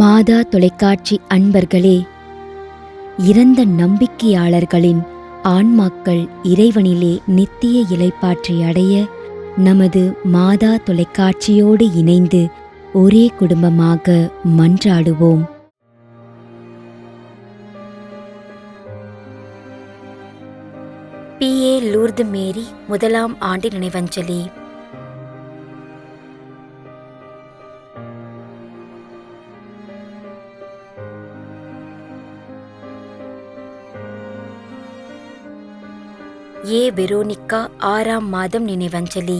மாதா தொலைக்காட்சி அன்பர்களே, இறந்த நம்பிக்கையாளர்களின் ஆன்மாக்கள் இறைவனிலே நித்திய இளைப்பாற்றி அடைய நமது மாதா தொலைக்காட்சியோடு இணைந்து ஒரே குடும்பமாக மன்றாடுவோம். பி.ஏ. லூர்து மேரி முதலாம் ஆண்டு நினைவஞ்சலி. ஏ. வெரோனிகா 6ஆம் மாதம் நினைவஞ்சலி.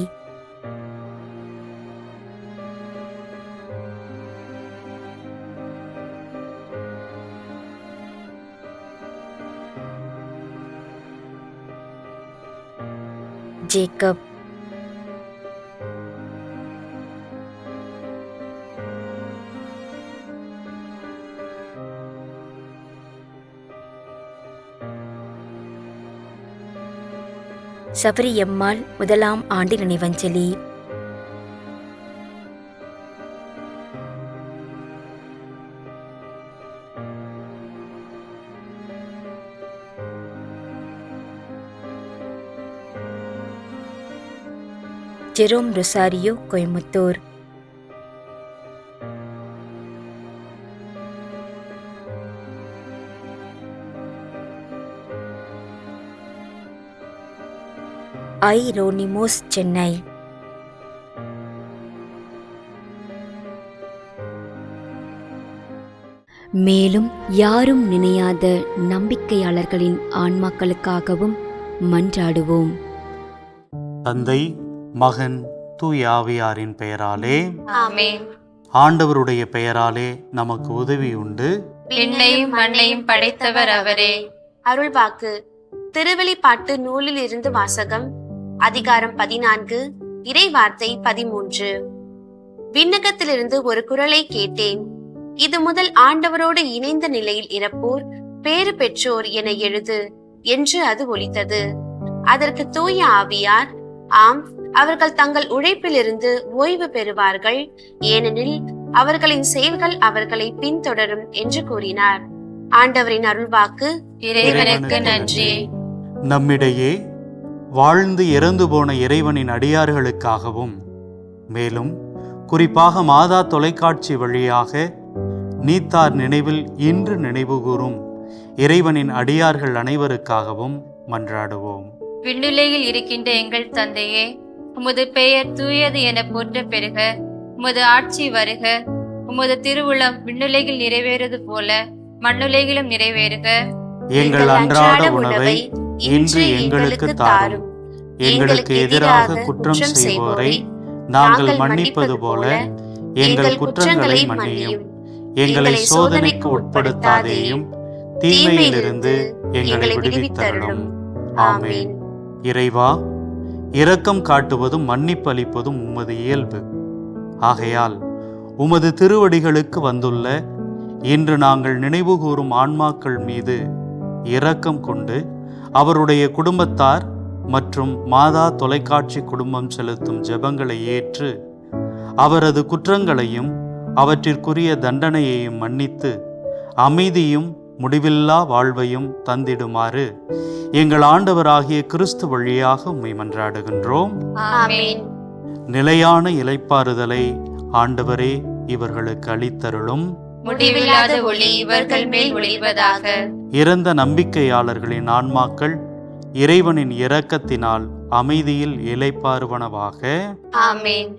ஜேக்கப். சபரியம்மாள் முதலாம் ஆண்டு நினைவஞ்சலி. Jerome Rosario, Coimbatore. ஐ. ரோனிமோஸ், சென்னை. மேலும் யாரும் நினையாத நம்பிக்கையாளர்களின் ஆன்மாக்களுக்காகவும் மன்றாடுவோம். தந்தை, மகன், தூய ஆவியாரின் பெயராலே ஆமென். ஆண்டவருடைய பெயராலே நமக்கு உதவி உண்டு. விண்ணையும் மண்ணையும் படைத்தவர் அவரே. அருள்வாக்கு. திருவெளிப்பாட்டு நூலில் இருந்து வாசகம். அதிகாரம் 14, இறை வார்த்தை 13. விண்ணகத்திலிருந்து ஒரு குரலை கேட்டேன். இது முதல் ஆண்டவரோடு இணைந்த நிலையில் இறப்போர் பேறு பெற்றோர் என எழுது என்று அது ஒலித்தது. அதற்கு தூய ஆவியார், ஆம், அவர்கள் தங்கள் உழைப்பிலிருந்து ஓய்வு பெறுவார்கள், ஏனெனில் அவர்களின் செயல்கள் அவர்களை பின்தொடரும் என்று கூறினார். ஆண்டவரின் அருள்வாக்கு. இறைவனுக்கு நன்றி. நம்மிடையே வாழ்ந்து இறந்து போன இறைவனின் அடியார்களுக்காகவும், மேலும் குறிப்பாக மாதா தொலைக்காட்சி வழியாக நீத்தார் நினைவில் இன்று நினைவுகூரும் இறைவனின் அடியார்கள் அனைவருக்காகவும் மன்றாடுவோம். விண்ணுலகில் இருக்கின்ற எங்கள் தந்தையே, உமது பெயர் தூயது என போற்ற பெறுக. உமது ஆட்சி வருக. உமது திருவுளம் விண்ணுலகில் நிறைவேறுவது போல மண்ணுலகிலும் நிறைவேறுக. எங்கள் அன்றாட உணவை இன்று எங்களுக்கு தாரும். எங்களுக்கு எதிராக குற்றம் செய்வோரை நாங்கள் மன்னிப்பது போல எங்கள் குற்றங்களை மன்னியும். எங்களை சோதனைக்கு உட்படுத்தாதேயும், தீமையிலிருந்து எங்களை விடுவித்தருளும். ஆமென். இறைவா, இரக்கம் காட்டுவதும் மன்னிப்பு அளிப்பதும் உமது இயல்பு. ஆகையால் உமது திருவடிகளுக்கு வந்துள்ள இன்று நாங்கள் நினைவுகூரும் ஆன்மாக்கள் மீது இரக்கம் கொண்டு அவருடைய குடும்பத்தார் மற்றும் மாதா தொலைக்காட்சி குடும்பம் செலுத்தும் ஜெபங்களை ஏற்று அவரது குற்றங்களையும் அவற்றிற்குரிய தண்டனையையும் மன்னித்து அமைதியும் முடிவில்லா வாழ்வையும் தந்திடுமாறு எங்கள் ஆண்டவராகிய கிறிஸ்து வழியாக உம்மை மன்றாடுகின்றோம். ஆமென். நிலையான இளைப்பாறுதலை ஆண்டவரே இவர்களுக்கு அளித்தருளும். முடிவில்லாத ஒளி இவர்கள் மேல் ஒளிவதாக. இறந்த நம்பிக்கையாளர்களின் ஆன்மாக்கள் இறைவனின் இரக்கத்தினால் அமைதியில் இளைப்பாறுவனவாக. ஆமென்.